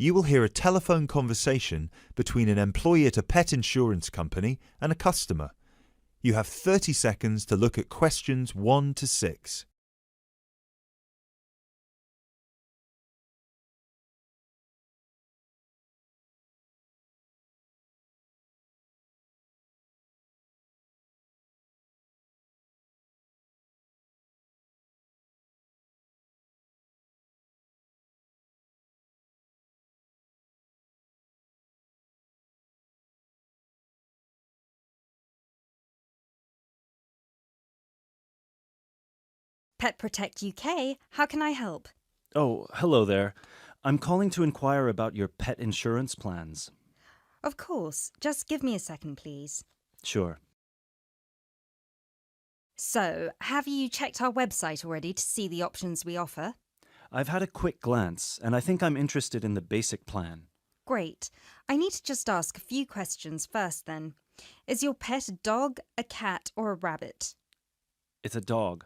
You will hear a telephone conversation between an employee at a pet insurance company and a customer. You have 30 seconds to look at questions 1 to 6. Pet Protect UK, how can I help? Oh, hello there. I'm calling to inquire about your pet insurance plans. Of course, just give me a second, please. Sure. So, have you checked our website already to see the options we offer? I've had a quick glance, and I think I'm interested in the basic plan. Great. I need to just ask a few questions first then. Is your pet a dog, a cat, or a rabbit? It's a dog.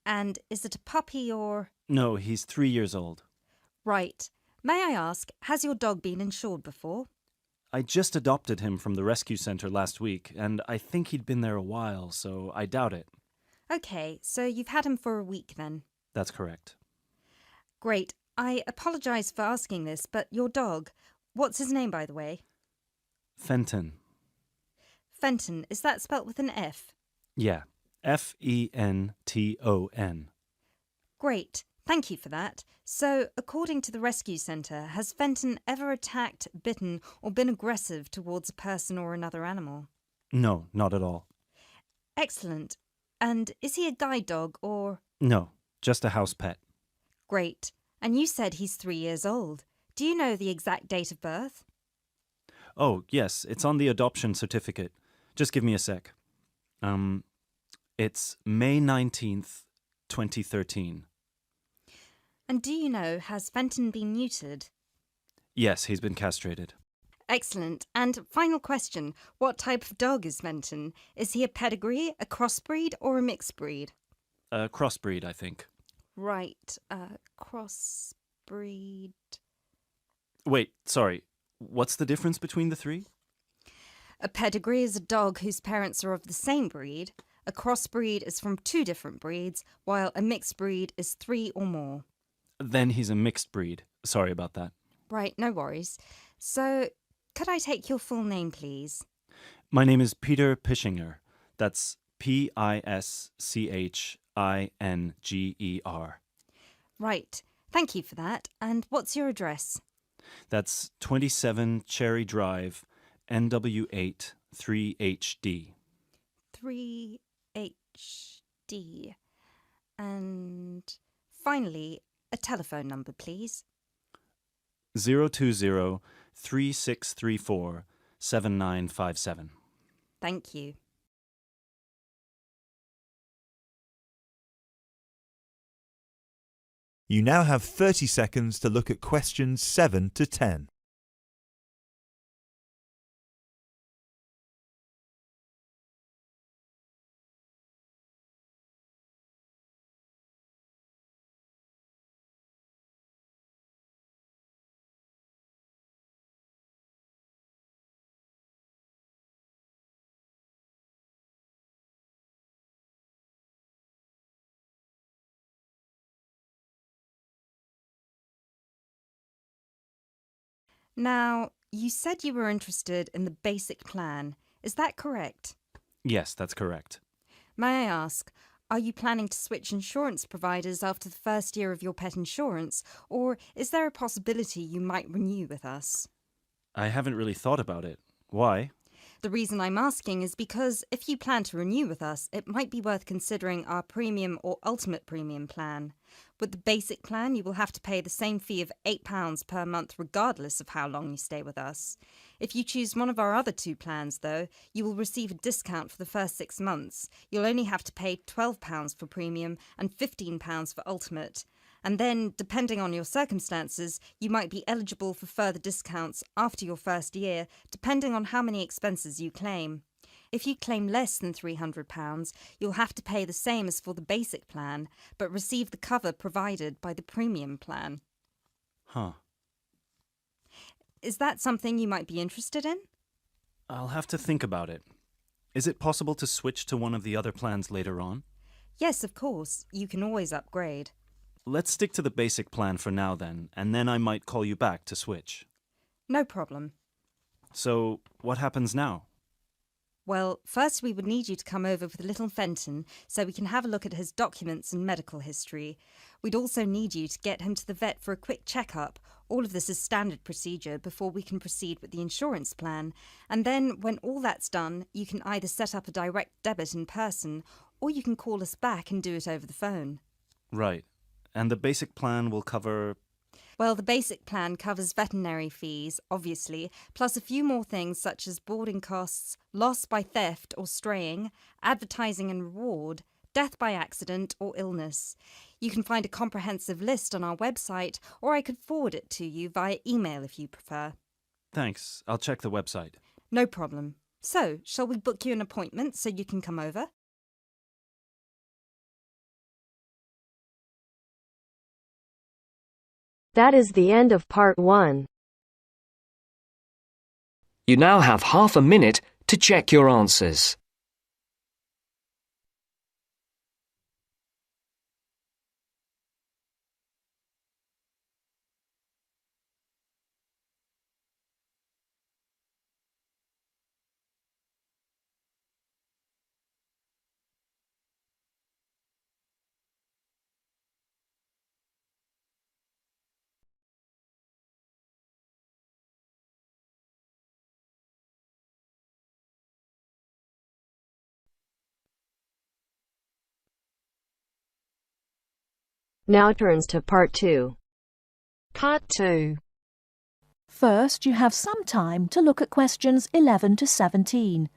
And is it a puppy or... No, he's 3 years old. Right. May I ask, has your dog been insured before? I just adopted him from the rescue center last week, and I think he'd been there a while, so I doubt it. Okay, so you've had him for a week then. That's correct. Great. I apologise for asking this, but your dog, what's his name by the way? Fenton. Fenton, is that spelt with an F? Yeah. Fenton. Great. Thank you for that. So, according to the rescue centre, has Fenton ever attacked, bitten, or been aggressive towards a person or another animal? No, not at all. Excellent. And is he a guide dog or... No, just a house pet. Great. And you said he's 3 years old. Do you know the exact date of birth? Oh, yes, it's on the adoption certificate. Just give me a sec. It's May 19th, 2013. And do you know, has Fenton been neutered? Yes, he's been castrated. Excellent. And final question, what type of dog is Fenton? Is he a pedigree, a crossbreed, or a mixed breed? A crossbreed, I think. Right, crossbreed... Wait, sorry. What's the difference between the three? A pedigree is a dog whose parents are of the same breed. A crossbreed is from 2 different breeds, while a mixed breed is 3 or more. Then he's a mixed breed. Sorry about that. Right, no worries. So, could I take your full name, please? My name is Peter Pischinger. That's Pischinger. Right, thank you for that. And what's your address? That's 27 Cherry Drive, NW8 3HD. 3HD. And finally, a telephone number, please. 020-3634-7957. Thank you. You now have 30 seconds to look at questions 7 to 10. Now, you said you were interested in the basic plan. Is that correct? Yes, that's correct. May I ask, are you planning to switch insurance providers after the first year of your pet insurance, or is there a possibility you might renew with us? I haven't really thought about it. Why? The reason I'm asking is because if you plan to renew with us, it might be worth considering our premium or ultimate premium plan. With the basic plan, you will have to pay the same fee of £8 per month regardless of how long you stay with us. If you choose one of our other 2 plans, though, you will receive a discount for the first 6 months. You'll only have to pay £12 for premium and £15 for ultimate. And then, depending on your circumstances, you might be eligible for further discounts after your first year, depending on how many expenses you claim. If you claim less than £300, you'll have to pay the same as for the basic plan, but receive the cover provided by the premium plan. Huh. Is that something you might be interested in? I'll have to think about it. Is it possible to switch to one of the other plans later on? Yes, of course. You can always upgrade. Let's stick to the basic plan for now then, and then I might call you back to switch. No problem. So, what happens now? Well, first we would need you to come over with little Fenton so we can have a look at his documents and medical history. We'd also need you to get him to the vet for a quick checkup. All of this is standard procedure before we can proceed with the insurance plan. And then, when all that's done, you can either set up a direct debit in person or you can call us back and do it over the phone. Right. And the basic plan will cover... Well, the basic plan covers veterinary fees, obviously, plus a few more things such as boarding costs, loss by theft or straying, advertising and reward, death by accident or illness. You can find a comprehensive list on our website, or I could forward it to you via email if you prefer. Thanks. I'll check the website. No problem. So, shall we book you an appointment so you can come over? That is the end of part 1. You now have half a minute to check your answers. Now turns to part 2. Part 2. First, you have some time to look at questions 11 to 17.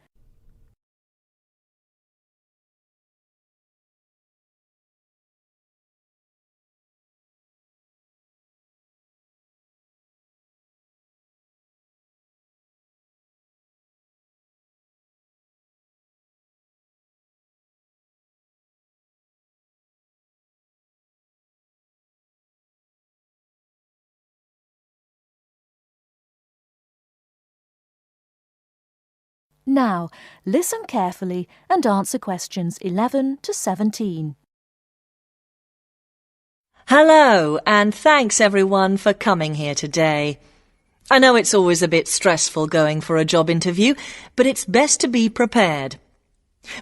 Now, listen carefully and answer questions 11 to 17. Hello, and thanks everyone for coming here today. I know it's always a bit stressful going for a job interview, but it's best to be prepared.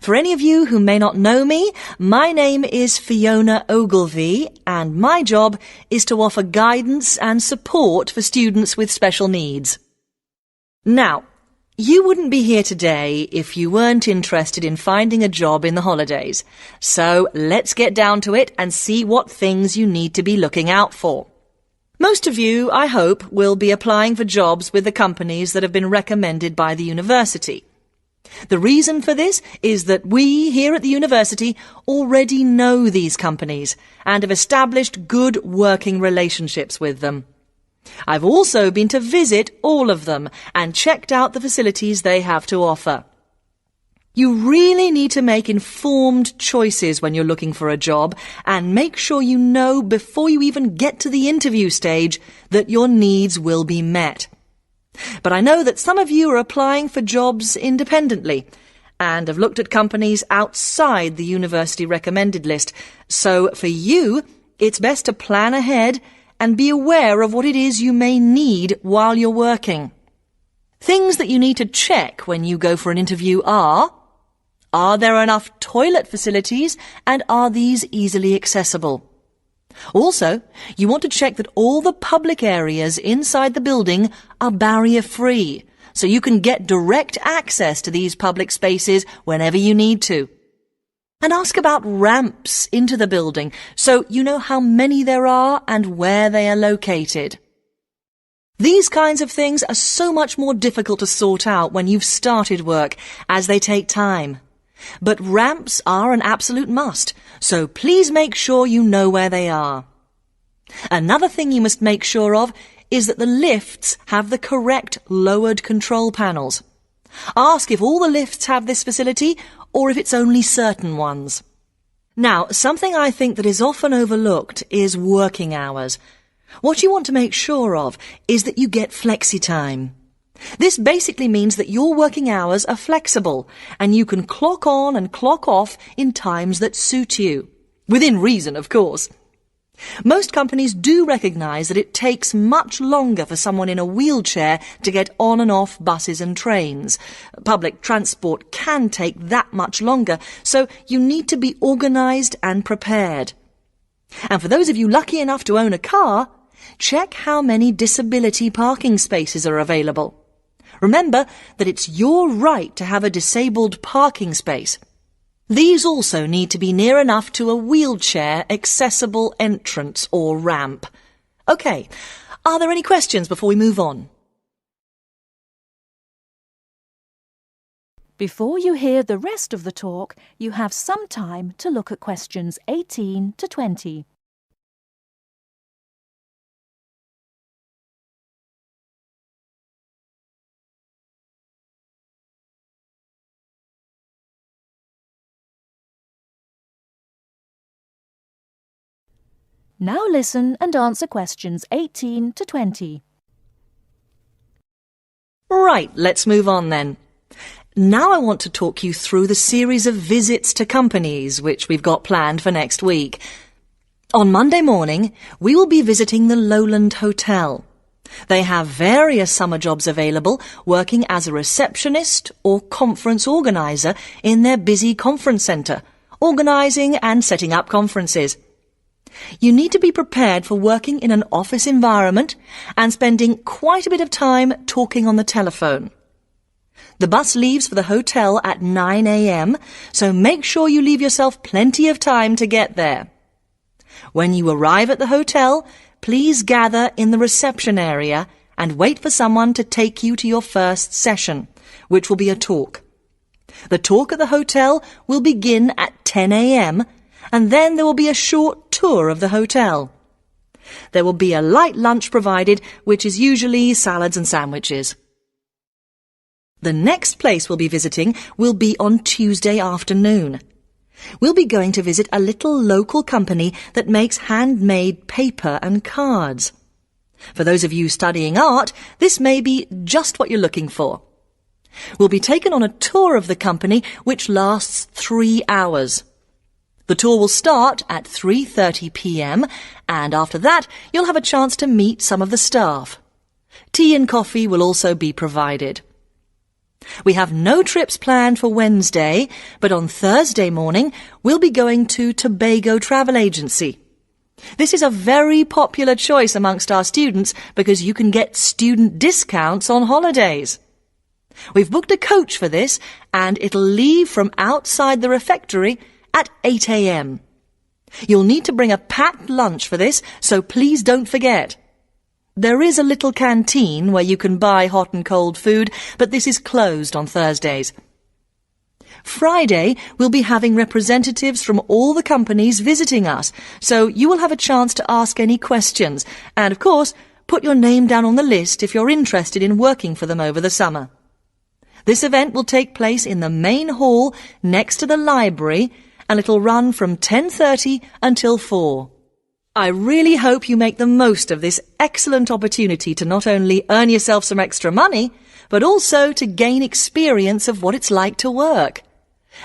For any of you who may not know me, my name is Fiona Ogilvie, and my job is to offer guidance and support for students with special needs. Now, you wouldn't be here today if you weren't interested in finding a job in the holidays. So let's get down to it and see what things you need to be looking out for. Most of you, I hope, will be applying for jobs with the companies that have been recommended by the university. The reason for this is that we here at the university already know these companies and have established good working relationships with them. I've also been to visit all of them and checked out the facilities they have to offer. You really need to make informed choices when you're looking for a job and make sure you know before you even get to the interview stage that your needs will be met. But I know that some of you are applying for jobs independently and have looked at companies outside the university recommended list. So for you, it's best to plan ahead and be aware of what it is you may need while you're working. Things that you need to check when you go for an interview are there enough toilet facilities and are these easily accessible? Also, you want to check that all the public areas inside the building are barrier-free, so you can get direct access to these public spaces whenever you need to. And ask about ramps into the building, so you know how many there are and where they are located. These kinds of things are so much more difficult to sort out when you've started work, as they take time. But ramps are an absolute must, so please make sure you know where they are. Another thing you must make sure of is that the lifts have the correct lowered control panels. Ask if all the lifts have this facility or if it's only certain ones. Now, something I think that is often overlooked is working hours. What you want to make sure of is that you get flexi time. This basically means that your working hours are flexible and you can clock on and clock off in times that suit you. Within reason, of course. Most companies do recognise that it takes much longer for someone in a wheelchair to get on and off buses and trains. Public transport can take that much longer, so you need to be organised and prepared. And for those of you lucky enough to own a car, check how many disability parking spaces are available. Remember that it's your right to have a disabled parking space. These also need to be near enough to a wheelchair accessible entrance or ramp. OK, are there any questions before we move on? Before you hear the rest of the talk, you have some time to look at questions 18 to 20. Now listen and answer questions 18 to 20. Right, let's move on then. Now I want to talk you through the series of visits to companies which we've got planned for next week. On Monday morning, we will be visiting the Lowland Hotel. They have various summer jobs available, working as a receptionist or conference organiser in their busy conference centre, organising and setting up conferences. You need to be prepared for working in an office environment and spending quite a bit of time talking on the telephone. The bus leaves for the hotel at 9 a.m, so make sure you leave yourself plenty of time to get there. When you arrive at the hotel, please gather in the reception area and wait for someone to take you to your first session, which will be a talk. The talk at the hotel will begin at 10 a.m, and then there will be a short tour of the hotel. There will be a light lunch provided, which is usually salads and sandwiches. The next place we'll be visiting will be on Tuesday afternoon. We'll be going to visit a little local company that makes handmade paper and cards. For those of you studying art, this may be just what you're looking for. We'll be taken on a tour of the company which lasts 3 hours. The tour will start at 3:30 p.m. and after that you'll have a chance to meet some of the staff. Tea and coffee will also be provided. We have no trips planned for Wednesday, but on Thursday morning we'll be going to Tobago Travel Agency. This is a very popular choice amongst our students because you can get student discounts on holidays. We've booked a coach for this and it'll leave from outside the refectory at 8 a.m. You'll need to bring a packed lunch for this, so please don't forget. There is a little canteen where you can buy hot and cold food, but this is closed on Thursdays. Friday, we'll be having representatives from all the companies visiting us, so you will have a chance to ask any questions, and of course, put your name down on the list if you're interested in working for them over the summer. This event will take place in the main hall next to the library, and it'll run from 10:30 until 4. I really hope you make the most of this excellent opportunity to not only earn yourself some extra money, but also to gain experience of what it's like to work.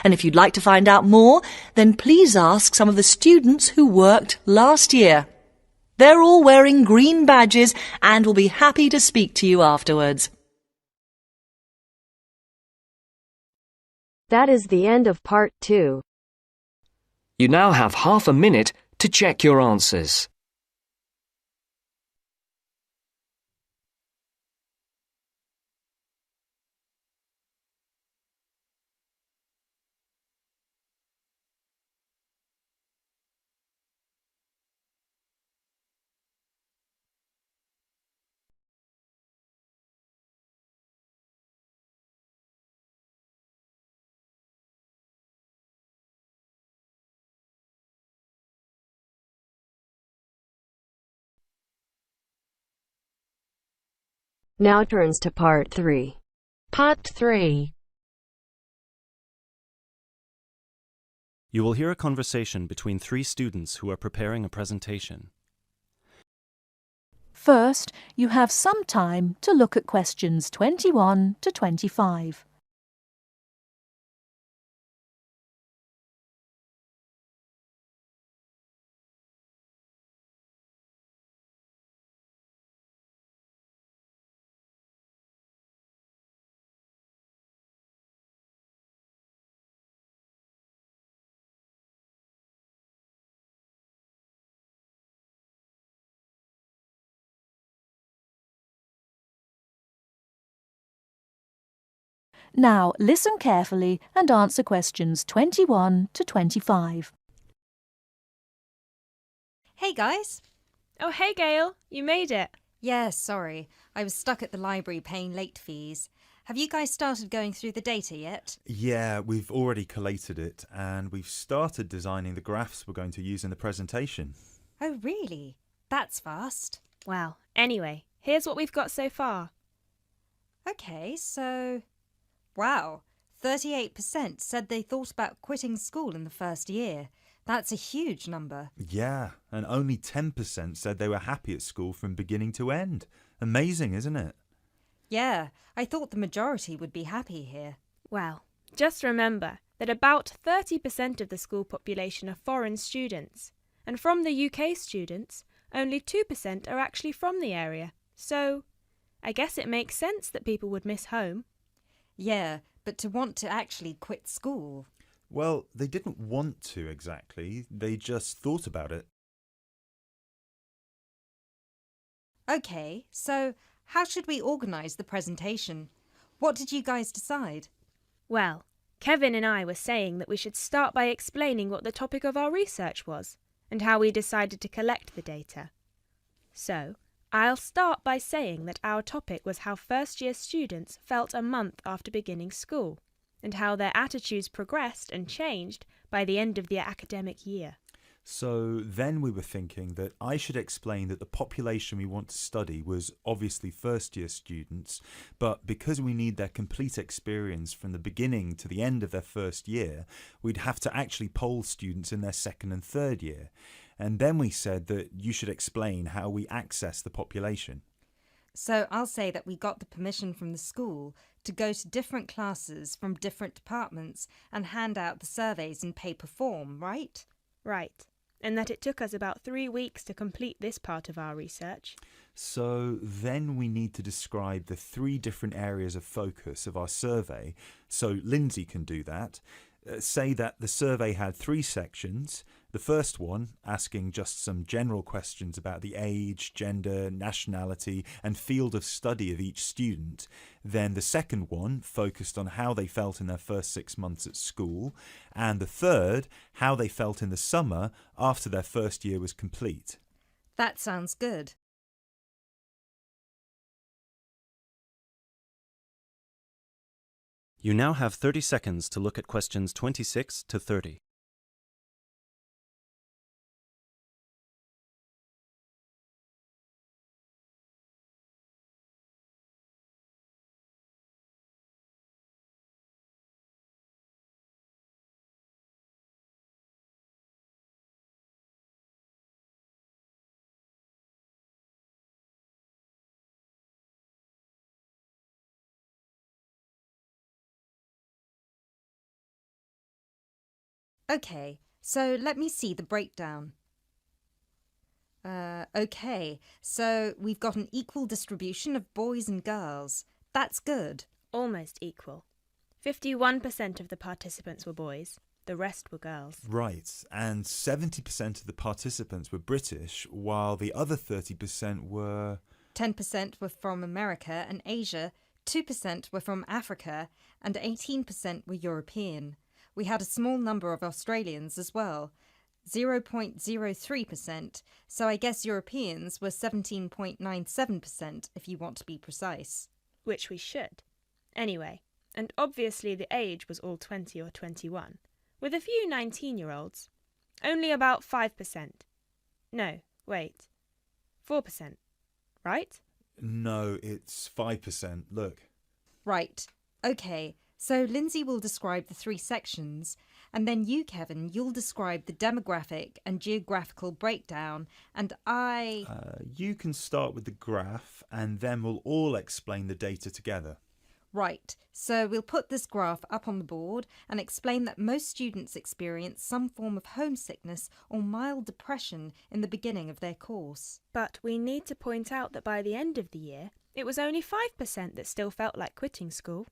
And if you'd like to find out more, then please ask some of the students who worked last year. They're all wearing green badges and will be happy to speak to you afterwards. That is the end of part 2. You now have half a minute to check your answers. Now turns to part 3. Part 3. You will hear a conversation between 3 students who are preparing a presentation. First, you have some time to look at questions 21 to 25. Now listen carefully and answer questions 21 to 25. Hey guys! Oh, hey Gail, you made it. Yeah, sorry. I was stuck at the library paying late fees. Have you guys started going through the data yet? Yeah, we've already collated it and we've started designing the graphs we're going to use in the presentation. Oh, really? That's fast. Well, anyway, here's what we've got so far. Okay, so... Wow, 38% said they thought about quitting school in the first year. That's a huge number. Yeah, and only 10% said they were happy at school from beginning to end. Amazing, isn't it? Yeah, I thought the majority would be happy here. Well, just remember that about 30% of the school population are foreign students, and from the UK students, only 2% are actually from the area. So, I guess it makes sense that people would miss home. Yeah, but to want to actually quit school. Well, they didn't want to exactly, they just thought about it. Okay, so how should we organise the presentation? What did you guys decide? Well, Kevin and I were saying that we should start by explaining what the topic of our research was, and how we decided to collect the data. So, I'll start by saying that our topic was how first-year students felt a month after beginning school, and how their attitudes progressed and changed by the end of the academic year. So then we were thinking that I should explain that the population we want to study was obviously first-year students, but because we need their complete experience from the beginning to the end of their first year, we'd have to actually poll students in their second and third year. And then we said that you should explain how we access the population. So I'll say that we got the permission from the school to go to different classes from different departments and hand out the surveys in paper form, right? Right. And that it took us about 3 weeks to complete this part of our research. So then we need to describe the 3 different areas of focus of our survey. So Lindsay can do that. Say that the survey had 3 sections. The first one asking just some general questions about the age, gender, nationality and field of study of each student. Then the second one focused on how they felt in their first 6 months at school. And the third, how they felt in the summer after their first year was complete. That sounds good. You now have 30 seconds to look at questions 26 to 30. Okay, so let me see the breakdown. Okay, so we've got an equal distribution of boys and girls. That's good. Almost equal. 51% of the participants were boys, the rest were girls. Right, and 70% of the participants were British, while the other 30% were... 10% were from America and Asia, 2% were from Africa, and 18% were European. We had a small number of Australians as well, 0.03%, so I guess Europeans were 17.97% if you want to be precise. Which we should. Anyway, and obviously the age was all 20 or 21, with a few 19-year-olds. Only about 5%. No, wait. 4%. Right? No, it's 5%. Look. Right. Okay, So Lindsay will describe the 3 sections, and then you, Kevin, you'll describe the demographic and geographical breakdown, and You can start with the graph, and then we'll all explain the data together. Right, so we'll put this graph up on the board and explain that most students experience some form of homesickness or mild depression in the beginning of their course. But we need to point out that by the end of the year, it was only 5% that still felt like quitting school.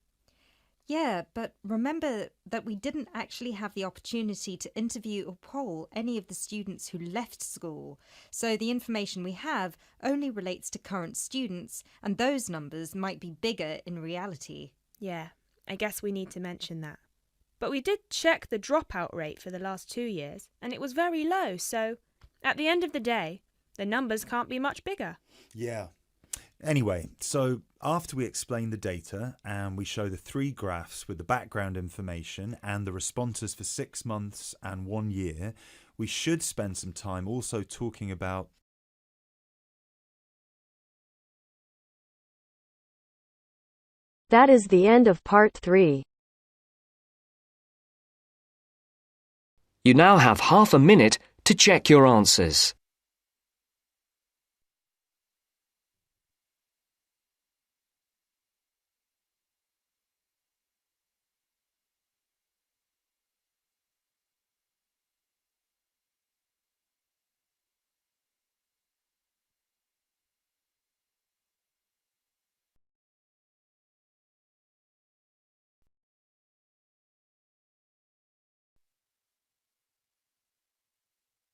Yeah, but remember that we didn't actually have the opportunity to interview or poll any of the students who left school, so the information we have only relates to current students, and those numbers might be bigger in reality. Yeah, I guess we need to mention that. But we did check the dropout rate for the last 2 years, and it was very low, so at the end of the day, the numbers can't be much bigger. Yeah. Anyway, so after we explain the data and we show the 3 graphs with the background information and the responses for 6 months and 1 year, we should spend some time also talking about That is the end of part 3. You now have half a minute to check your answers.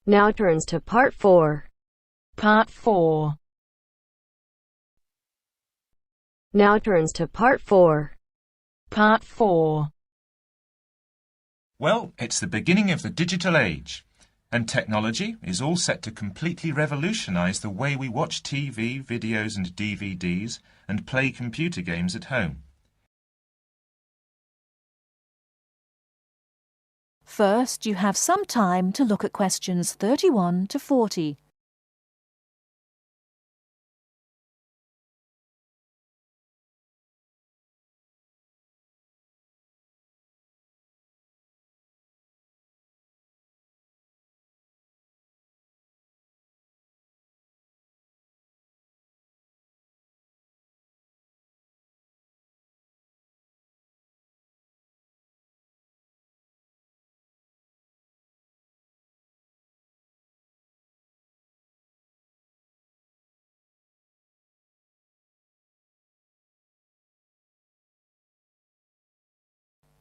Now turns to part 4. Part 4. Now turns to part 4. Part 4. Well, it's the beginning of the digital age, and technology is all set to completely revolutionise the way we watch TV, videos and DVDs and play computer games at home. First, you have some time to look at questions 31 to 40.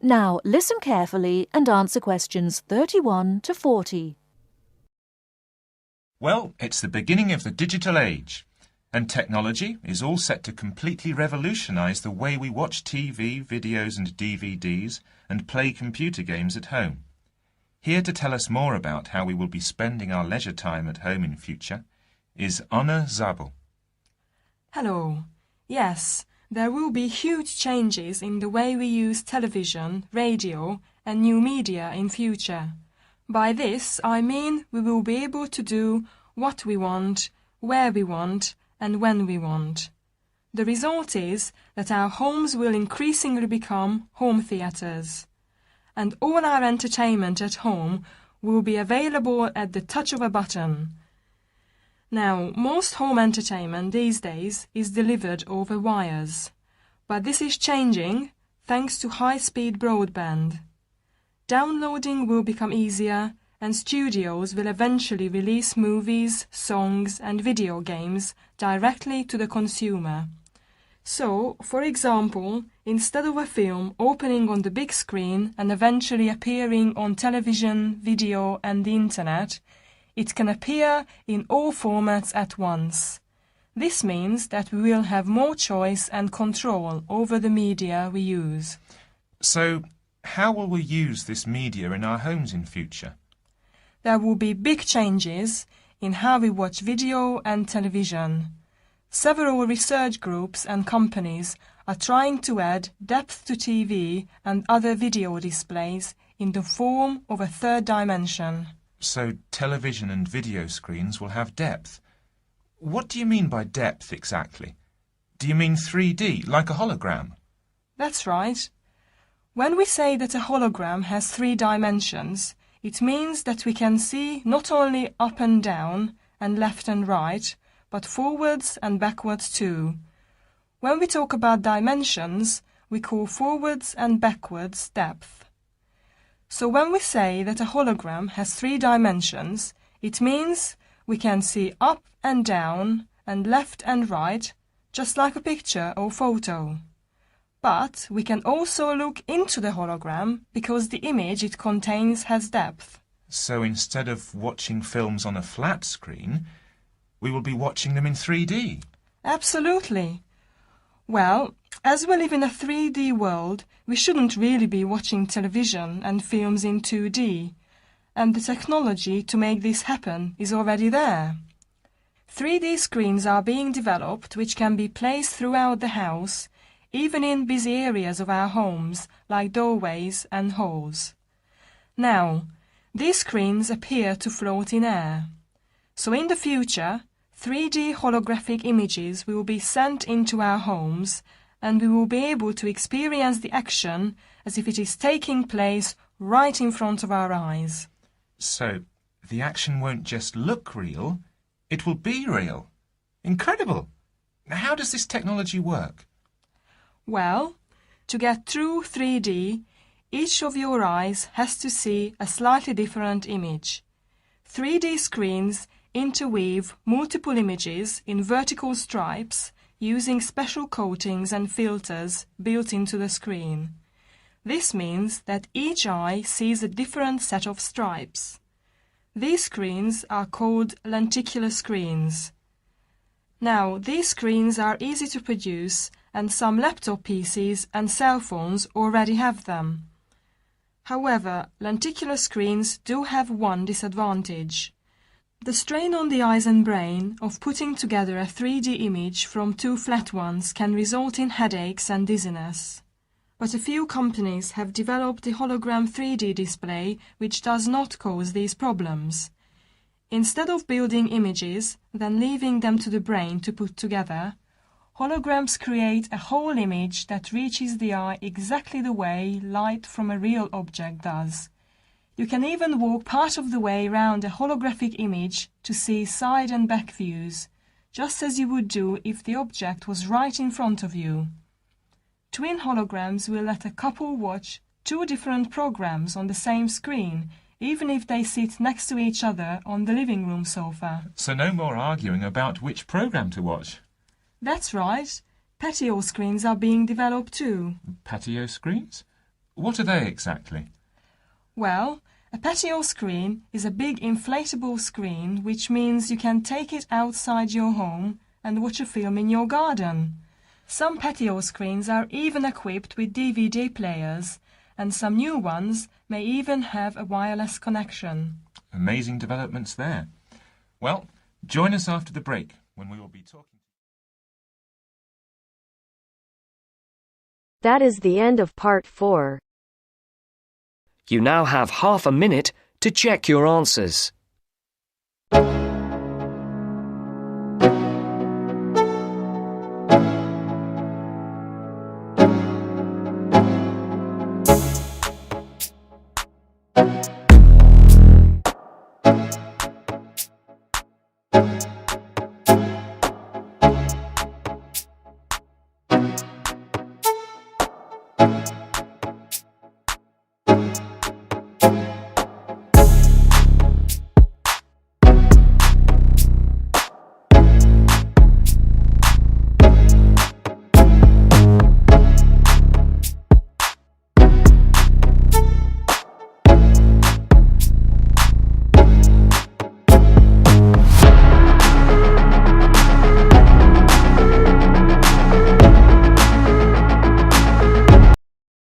Now listen carefully and answer questions 31 to 40. Well, it's the beginning of the digital age, and technology is all set to completely revolutionise the way we watch TV, videos and DVDs and play computer games at home. Here to tell us more about how we will be spending our leisure time at home in future is Anna Zabel. Hello. Yes, there will be huge changes in the way we use television, radio and new media in future. By this I mean we will be able to do what we want, where we want and when we want. The result is that our homes will increasingly become home theatres, and all our entertainment at home will be available at the touch of a button. Now, most home entertainment these days is delivered over wires, but this is changing thanks to high-speed broadband. Downloading will become easier, and studios will eventually release movies, songs and video games directly to the consumer. So, for example, instead of a film opening on the big screen and eventually appearing on television, video and the internet, it can appear in all formats at once. This means that we will have more choice and control over the media we use. So, how will we use this media in our homes in future? There will be big changes in how we watch video and television. Several research groups and companies are trying to add depth to TV and other video displays in the form of a third dimension. So television and video screens will have depth. What do you mean by depth exactly? Do you mean 3D, like a hologram? That's right. When we say that a hologram has 3 dimensions, it means that we can see not only up and down and left and right, but forwards and backwards too. When we talk about dimensions, we call forwards and backwards depth. So when we say that a hologram has 3 dimensions, it means we can see up and down and left and right, just like a picture or photo. But we can also look into the hologram because the image it contains has depth. So instead of watching films on a flat screen, we will be watching them in 3D. Absolutely. Well, as we live in a 3D world, we shouldn't really be watching television and films in 2D. And the technology to make this happen is already there. 3D screens are being developed which can be placed throughout the house, even in busy areas of our homes, like doorways and halls. Now, these screens appear to float in air. So in the future, 3D holographic images will be sent into our homes, and we will be able to experience the action as if it is taking place right in front of our eyes. So, the action won't just look real, it will be real. Incredible! How does this technology work? Well, to get true 3D, each of your eyes has to see a slightly different image. 3D screens interweave multiple images in vertical stripes using special coatings and filters built into the screen. This means that each eye sees a different set of stripes. These screens are called lenticular screens. Now, these screens are easy to produce, and some laptop PCs and cell phones already have them. However, lenticular screens do have one disadvantage. The strain on the eyes and brain of putting together a 3D image from 2 flat ones can result in headaches and dizziness. But a few companies have developed a hologram 3D display which does not cause these problems. Instead of building images, then leaving them to the brain to put together, holograms create a whole image that reaches the eye exactly the way light from a real object does. You can even walk part of the way around a holographic image to see side and back views, just as you would do if the object was right in front of you. Twin holograms will let a couple watch 2 different programs on the same screen, even if they sit next to each other on the living room sofa. So no more arguing about which program to watch. That's right. Patio screens are being developed too. Patio screens? What are they exactly? Well, a patio screen is a big inflatable screen, which means you can take it outside your home and watch a film in your garden. Some patio screens are even equipped with DVD players, and some new ones may even have a wireless connection. Amazing developments there. Well, join us after the break when we will be talking. That is the end of part 4. You now have half a minute to check your answers.